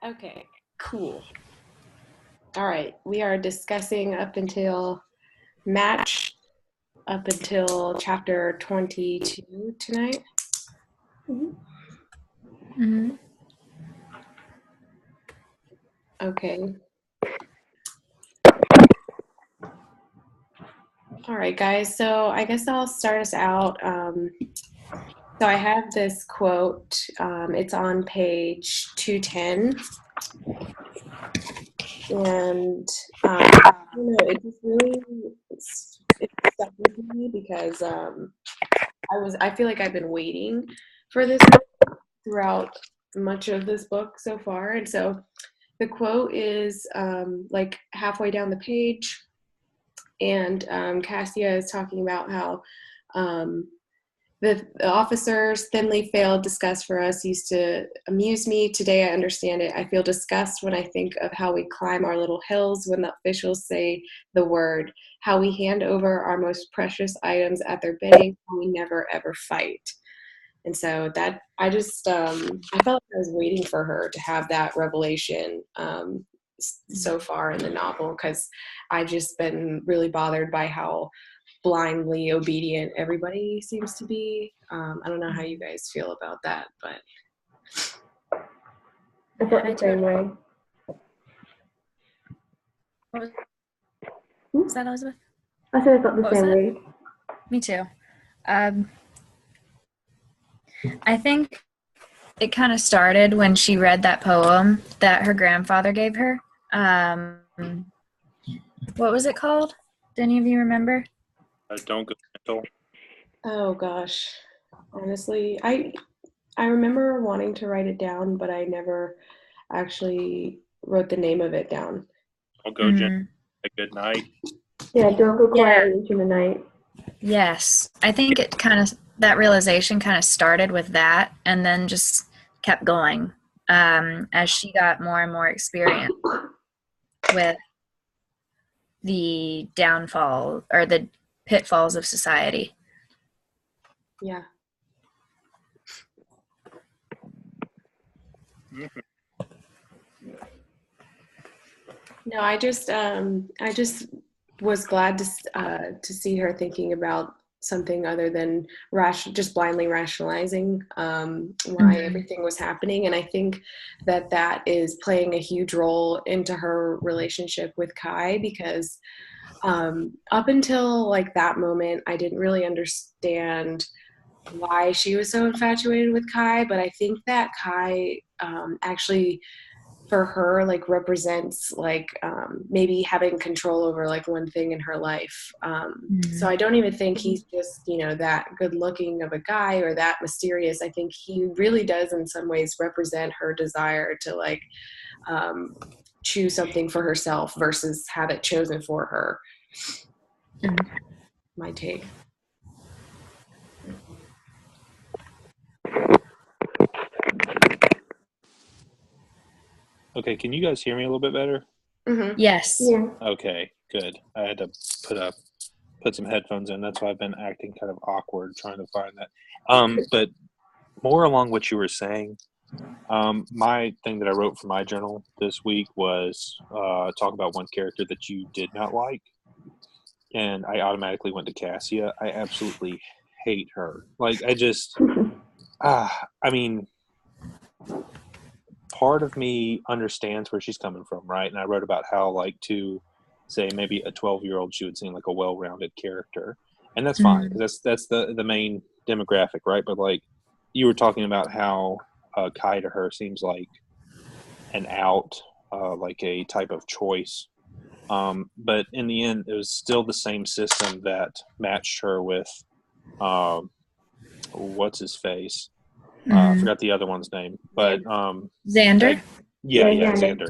Okay, cool. All right, we are discussing up until chapter 22 tonight. Mm-hmm. Okay. All right, guys. So I guess I'll start us out. So I have this quote. It's on page 210. And I don't know, it just really it stuck with me because I feel like I've been waiting for this throughout much of this book so far. And so the quote is like halfway down the page, and Cassia is talking about how um, the officers thinly veiled disgust for us used to amuse me. Today I understand it. I feel disgust when I think of how we climb our little hills when the officials say the word, how we hand over our most precious items at their bidding, and we never ever fight. And so that I felt like I was waiting for her to have that revelation so far in the novel, because I've just been really bothered by how blindly obedient everybody seems to be. I don't know how you guys feel about that, but I felt the same way. What was that, Elizabeth? I said I felt the What was same that? way. Me too. I think it kind of started when she read that poem that her grandfather gave her. What was it called? Do any of you remember? Don't go gentle. oh gosh, honestly, I remember wanting to write it down, but I never actually wrote the name of it down. Don't go gentle. A good night. Yeah, don't go quietly into the night. Yes. I think it that realization kind of started with that and then just kept going as she got more and more experience with the downfall or the pitfalls of society. Yeah. No, I just was glad to see her thinking about something other than just blindly rationalizing why everything was happening. And I think that is playing a huge role into her relationship with Kai, because up until like that moment, I didn't really understand why she was so infatuated with Kai. But I think that Kai actually, for her, like represents like maybe having control over like one thing in her life. So I don't even think he's just that good looking of a guy or that mysterious. I think he really does in some ways represent her desire to like choose something for herself versus have it chosen for her. My take. Okay, can you guys hear me a little bit better? Mm-hmm. Yes. Yeah. Okay, good. I had to put some headphones in. That's why I've been acting kind of awkward trying to find that. But more along what you were saying, my thing that I wrote for my journal this week was talk about one character that you did not like, and I automatically went to Cassia. I absolutely hate her. Like I just, I mean, part of me understands where she's coming from, right? And I wrote about how, like, to say maybe a 12-year-old, she would seem like a well-rounded character, and that's fine because that's the main demographic, right? But like, you were talking about how Kai to her seems like an out, like a type of choice. But in the end, it was still the same system that matched her with what's his face. I forgot the other one's name, but Xander? Yeah, Xander.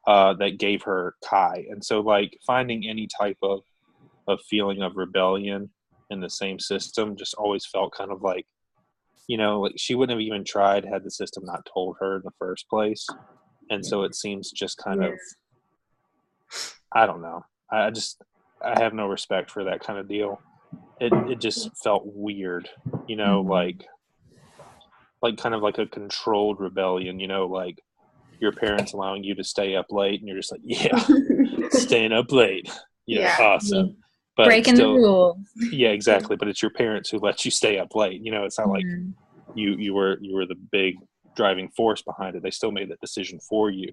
Xander. That gave her Kai, and so like finding any type of feeling of rebellion in the same system just always felt kind of like, like she wouldn't have even tried had the system not told her in the first place, and so it seems just kind of, I don't know. I have no respect for that kind of deal. It just felt weird, like kind of like a controlled rebellion, like your parents allowing you to stay up late, and you're just like, yeah, staying up late, Yeah. awesome. But Breaking still, the rules. yeah, exactly. But it's your parents who let you stay up late. It's not like Mhm. you were the big driving force behind it. They still made that decision for you.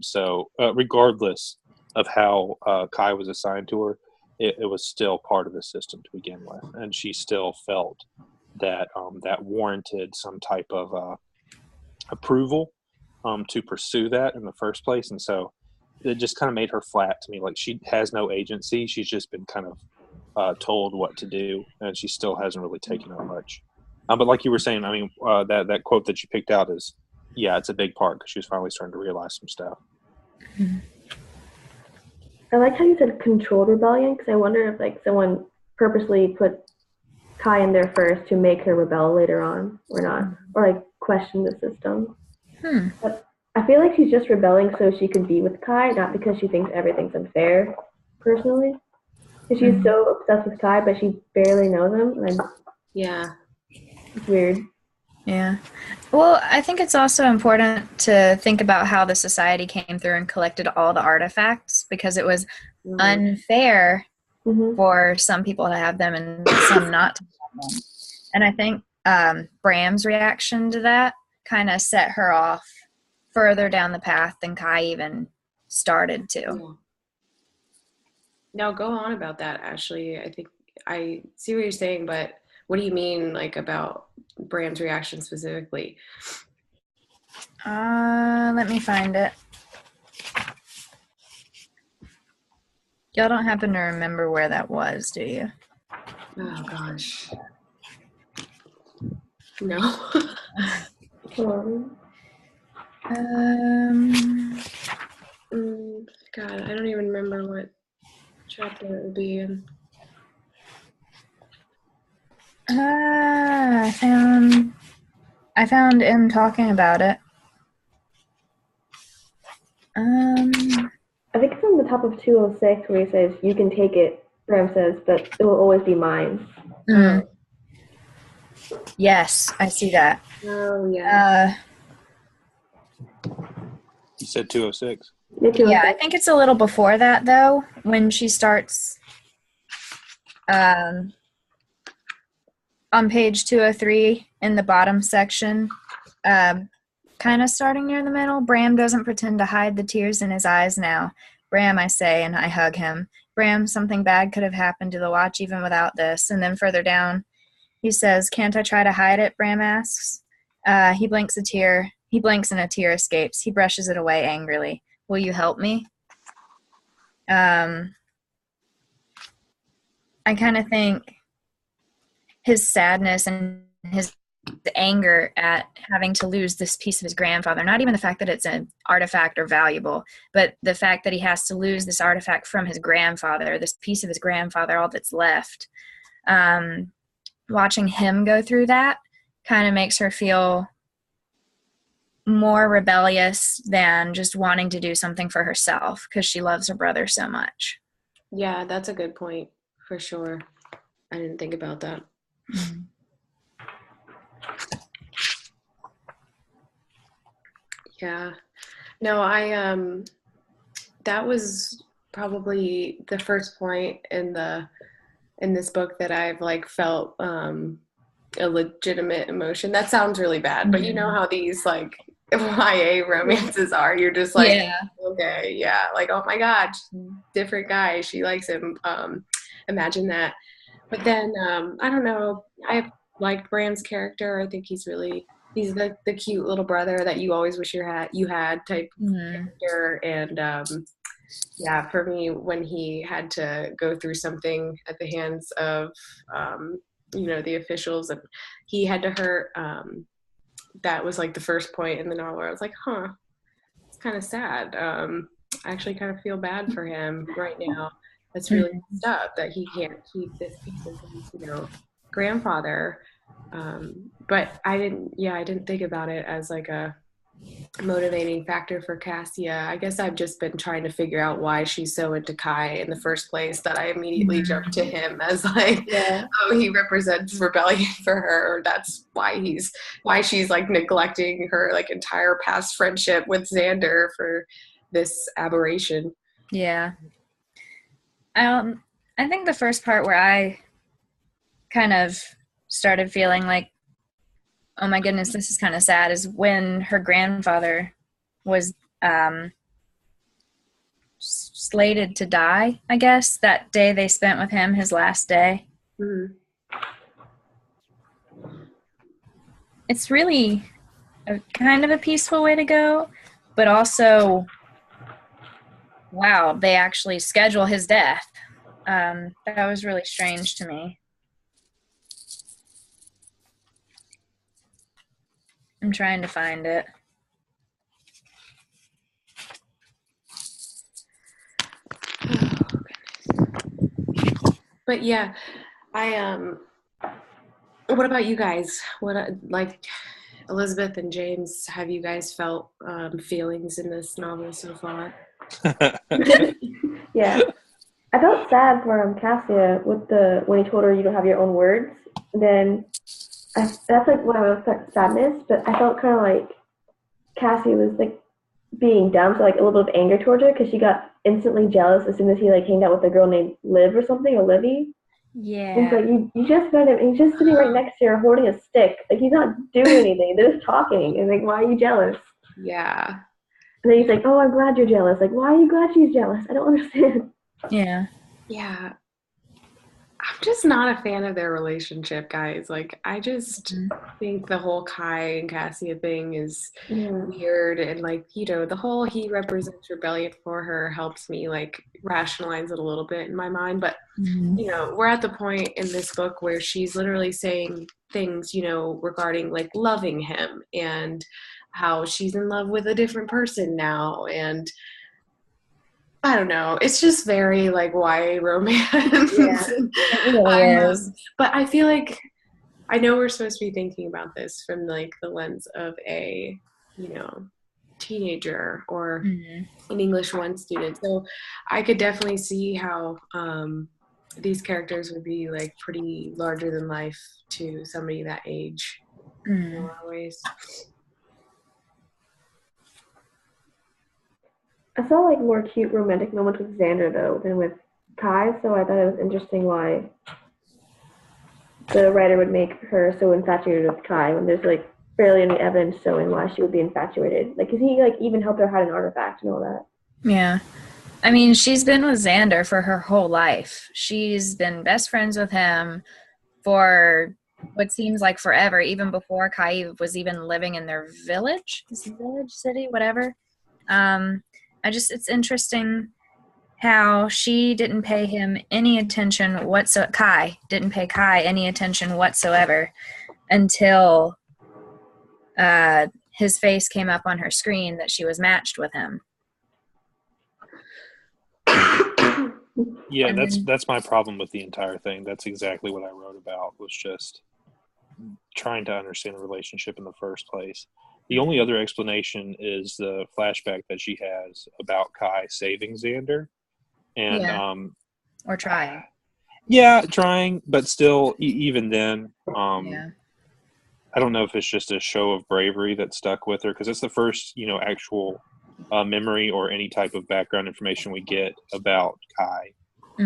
So regardless of how Kai was assigned to her, it was still part of the system to begin with, and she still felt that that warranted some type of approval to pursue that in the first place. And so it just kind of made her flat to me. Like, she has no agency. She's just been kind of told what to do, and she still hasn't really taken on much. But like you were saying, I mean, that quote that you picked out is, yeah, it's a big part because she was finally starting to realize some stuff. I like how you said controlled rebellion, because I wonder if like someone purposely put Kai in there first to make her rebel later on, or not, or like question the system. But I feel like she's just rebelling so she can be with Kai, not because she thinks everything's unfair, personally. Because she's so obsessed with Kai, but she barely knows him, and Yeah. it's weird. Yeah. Well, I think it's also important to think about how the society came through and collected all the artifacts, because it was unfair Mm-hmm. for some people to have them and some not to have them. And I think Bram's reaction to that kind of set her off further down the path than Kai even started to. Yeah. No, go on about that, Ashley. I think I see what you're saying, but what do you mean, like, about Bram's reaction specifically? Let me find it. Y'all don't happen to remember where that was, do you? Oh gosh. No. God, I don't even remember what chapter it would be in. I found him talking about it. I think it's on the top of 206 where he says, "You can take it," Bram says, "but it will always be mine." Yes, I see that. Oh yeah. You said 206. Yeah, I think it's a little before that, though, when she starts on page 203 in the bottom section, kind of starting near the middle. Bram doesn't pretend to hide the tears in his eyes now. Bram, I say, and I hug him. Bram, something bad could have happened to the watch even without this. And then further down, he says, "Can't I try to hide it?" Bram asks. He blinks a tear. He blinks and a tear escapes. He brushes it away angrily. "Will you help me?" I kind of think his sadness and his anger at having to lose this piece of his grandfather, not even the fact that it's an artifact or valuable, but the fact that he has to lose this artifact from his grandfather, this piece of his grandfather, all that's left. Watching him go through that kind of makes her feel more rebellious than just wanting to do something for herself because she loves her brother so much. Yeah, that's a good point for sure. I didn't think about that. Yeah. No, that was probably the first point in this book that I've like felt a legitimate emotion. That sounds really bad, but you know how these like YA romances are. You're just like, Yeah. Okay, yeah, like, oh my God, different guy. She likes him. Imagine that. But then I don't know. I liked Bram's character. I think he's the cute little brother that you always wish you had type character. And yeah, for me, when he had to go through something at the hands of the officials, and he had to hurt. That was like the first point in the novel where I was like, huh, it's kind of sad. I actually kind of feel bad for him right now. That's really messed up that he can't keep this piece of his, grandfather. But I didn't think about it as like a motivating factor for Cassia. I guess I've just been trying to figure out why she's so into Kai in the first place that I immediately jumped to him as like, Yeah. oh, he represents rebellion for her. Or that's why she's like neglecting her like entire past friendship with Xander for this aberration. Yeah. I think the first part where I kind of started feeling like, oh my goodness, this is kind of sad, is when her grandfather was slated to die, I guess, that day they spent with him, his last day. Mm-hmm. It's really a kind of a peaceful way to go, but also, wow, they actually schedule his death. That was really strange to me. I'm trying to find it. But yeah, what about you guys? What like Elizabeth and James, have you guys felt feelings in this novel so far? Yeah. I felt sad for Cassia with when he told her you don't have your own words. Then that's like when I felt sadness, but I felt kind of like Cassie was like being dumb, so like a little bit of anger towards her because she got instantly jealous as soon as he like hanged out with a girl named Liv or something, or Livy. Yeah. And it's like you just met him and he's just sitting right next to her holding a stick. Like he's not doing anything. They're just talking. And like, why are you jealous? Yeah. And then he's like, oh, I'm glad you're jealous. Like, why are you glad she's jealous? I don't understand. Yeah. Yeah. I'm just not a fan of their relationship, guys. Like, I just think the whole Kai and Cassia thing is weird. And, like, you know, the whole he represents rebellion for her helps me, like, rationalize it a little bit in my mind. But, you know, we're at the point in this book where she's literally saying things, you know, regarding, like, loving him and how she's in love with a different person now. And I don't know. It's just very like YA romance. Yeah, it really is. But I feel like I know we're supposed to be thinking about this from like the lens of a, you know, teenager or an English 1 student. So I could definitely see how these characters would be like pretty larger than life to somebody that age in a lot of ways. I saw like more cute romantic moments with Xander though than with Kai, so I thought it was interesting why the writer would make her so infatuated with Kai when there's like barely any evidence showing why she would be infatuated. Like, 'cause he like even helped her hide an artifact and all that. Yeah. I mean, she's been with Xander for her whole life. She's been best friends with him for what seems like forever, even before Kai was even living in their village, city, whatever. It's interesting how she didn't pay him any attention Kai didn't pay Kai any attention whatsoever until his face came up on her screen that she was matched with him. Yeah, that's my problem with the entire thing. That's exactly what I wrote about, was just trying to understand the relationship in the first place. The only other explanation is the flashback that she has about Kai saving Xander. And or trying. Yeah, trying, but still, even then, Yeah. I don't know if it's just a show of bravery that stuck with her, because it's the first, you know, actual memory or any type of background information we get about Kai.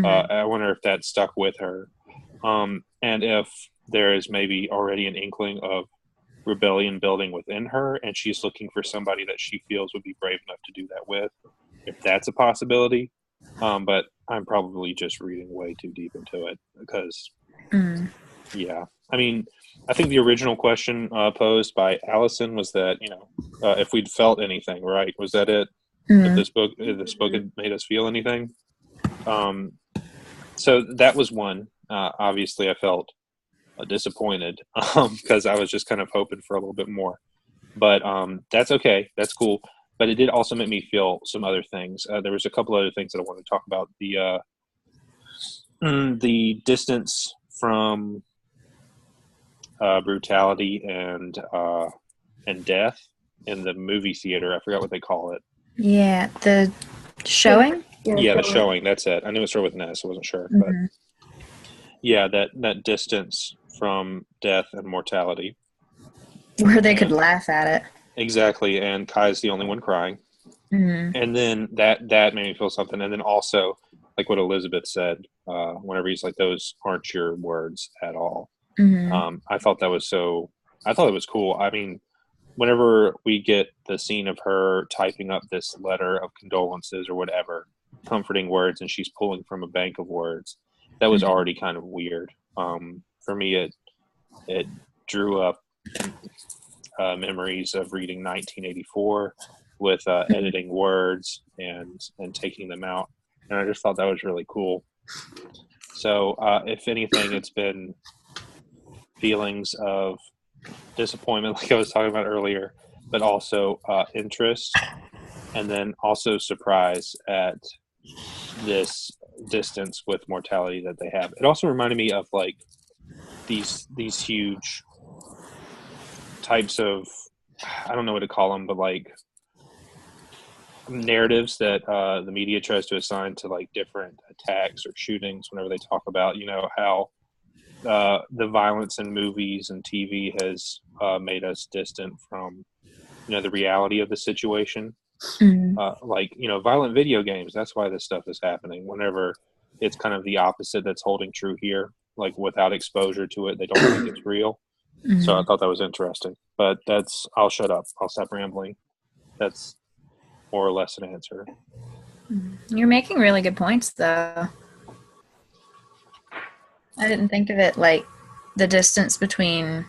I wonder if that stuck with her, and if there is maybe already an inkling of rebellion building within her, and she's looking for somebody that she feels would be brave enough to do that with, if that's a possibility. But I'm probably just reading way too deep into it because, yeah. I mean, I think the original question posed by Allison was that, you know, if we'd felt anything, right? Was that it? If this book had made us feel anything? So that was one. Obviously, I felt disappointed because I was just kind of hoping for a little bit more. But that's okay. That's cool. But it did also make me feel some other things. There was a couple other things that I wanted to talk about. The distance from brutality and death in the movie theater. I forgot what they call it. Yeah, the showing. Yeah, the showing. That's it. I knew it started with an S. I wasn't sure, but Mhm. yeah, that distance from death and mortality. Where they could And laugh at it. exactly, and Kai's the only one crying. Mhm. And then that made me feel something. And then also, like what Elizabeth said, whenever he's like, "Those aren't your words at all." Mhm. I thought that was so. I thought it was cool. I mean, whenever we get the scene of her typing up this letter of condolences or whatever, comforting words, and she's pulling from a bank of words, that was already kind of weird. For me, it drew up memories of reading 1984 with editing words and taking them out, and I just thought that was really cool. So, if anything, it's been feelings of disappointment, like I was talking about earlier, but also interest, and then also surprise at this distance with mortality that they have. It also reminded me of like these huge types of, I don't know what to call them, but like narratives that the media tries to assign to like different attacks or shootings. Whenever they talk about, how the violence in movies and TV has made us distant from the reality of the situation. Mhm. Like violent video games. That's why this stuff is happening. Whenever it's kind of the opposite that's holding true here. Like without exposure to it, they don't think it's real. So I Mhm. thought that was interesting. But I'll shut up. I'll stop rambling. That's more or less an answer. You're making really good points, though. I didn't think of it like the distance between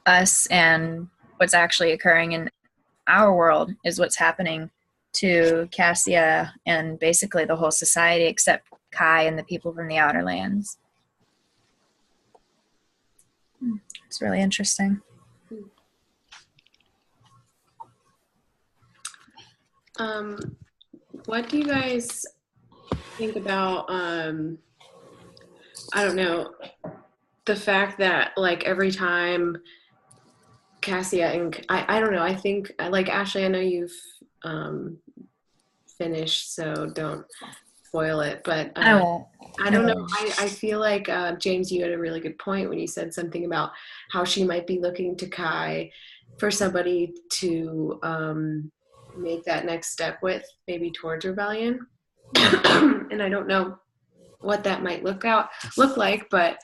us and what's actually occurring in our world is what's happening to Cassia and basically the whole society except Kai and the people from the outer lands. It's really interesting. What do you guys think about I don't know, the fact that like every time Cassia and I don't know, I think like Ashley, I know you've um finished, so don't spoil it, but I won't. I I don't know. won't. I feel like James, you had a really good point when you said something about how she might be looking to Kai for somebody to make that next step with, maybe towards rebellion. And I don't know what that might look like, but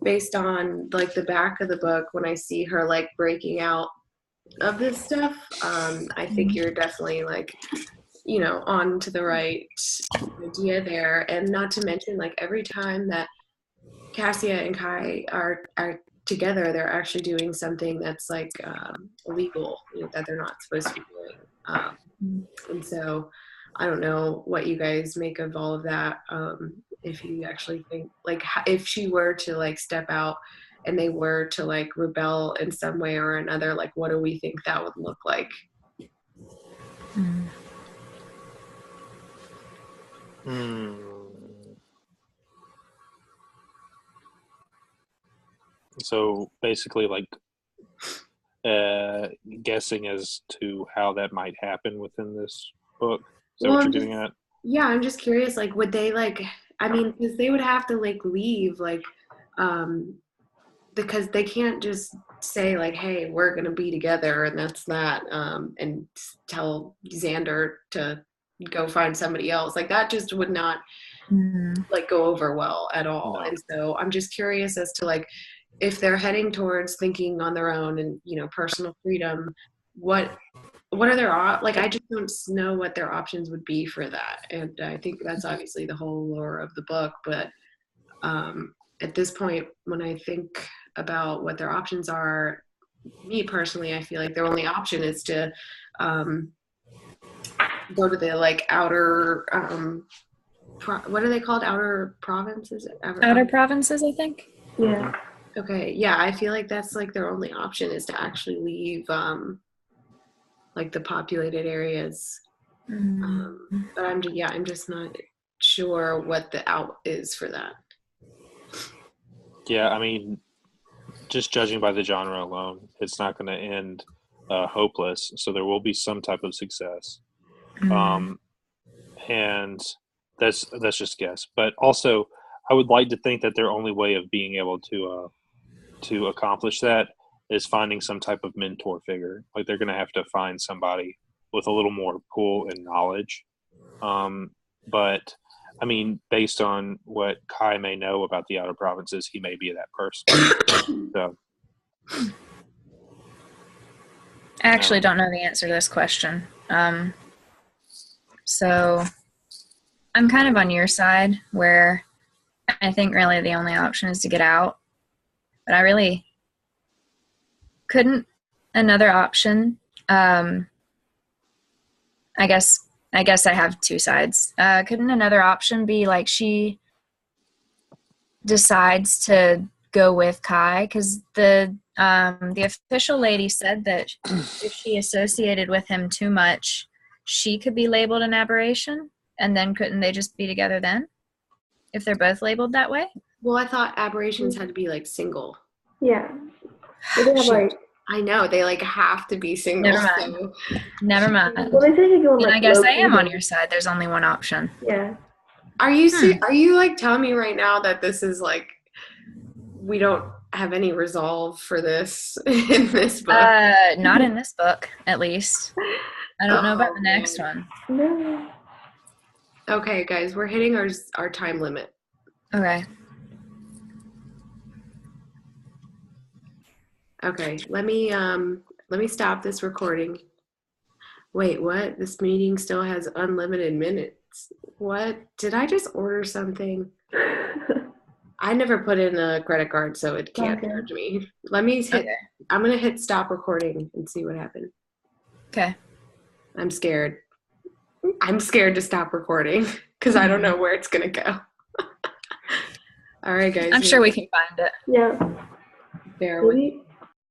based on like the back of the book, when I see her like breaking out of this stuff, I think you're definitely like on to the right idea there. And not to mention, like every time that Cassia and Kai are together, they're actually doing something that's like illegal, that they're not supposed to be doing. And so I don't know what you guys make of all of that. If you actually think like if she were to like step out and they were to like rebel in some way or another, like what do we think that would look like? So basically, like uh, guessing as to how that might happen within this book. Is that Well, what you're getting at? yeah, I'm just curious, like, would they like, I mean, because they would have to like leave, like, um, because they can't just say like, hey, we're gonna be together and that's that, and tell Xander to go find somebody else. Like that just would not Mm. like go over well at all. No. And so I'm just curious as to like if they're heading towards thinking on their own and personal freedom, what are their like I just don't know what their options would be for that. And I think that's obviously the whole lore of the book, but at this point when I think about what their options are, me personally, I feel like their only option is to um, go to the like outer what are they called, outer provinces, Outer provinces, I think. Yeah. okay, yeah, I feel like that's like their only option is to actually leave like the populated areas. But I'm just not sure what the out is for that. Yeah, I mean, just judging by the genre alone, it's not going to end hopeless. So there will be some type of success. Mm. And that's just guess. But also, I would like to think that their only way of being able to accomplish that is finding some type of mentor figure. Like they're going to have to find somebody with a little more pull and knowledge. But I mean, based on what Kai may know about the outer provinces, he may be that person. So, I actually don't know the answer to this question. So I'm kind of on your side where I think really the only option is to get out. But I really couldn't another option. I guess I have two sides. Couldn't another option be like she decides to go with Kai? Because the official lady said that if she associated with him too much, she could be labeled an aberration. And then couldn't they just be together then? If they're both labeled that way? Well, I thought aberrations had to be like single. Yeah. They have Shoot. like, I know they like have to be single. Never mind. So. Never mind. well, they say they go on Then like I guess low I am on key. your side. There's only one option. Yeah. Are you are you like telling me right now that this is like we don't have any resolve for this in this book? Not in this book, at least. I don't know about the next one. No. Okay, guys, we're hitting our time limit. Okay. Okay, let me stop this recording. Wait, what? This meeting still has unlimited minutes. What? Did I just order something? I never put in a credit card, so it can't Okay. charge me. Let me hit. Okay. I'm gonna hit stop recording and see what happens. Okay. I'm scared. I'm scared to stop recording because I don't know where it's gonna go. All right, guys. I'm sure we can find it. Yeah. Bear with Maybe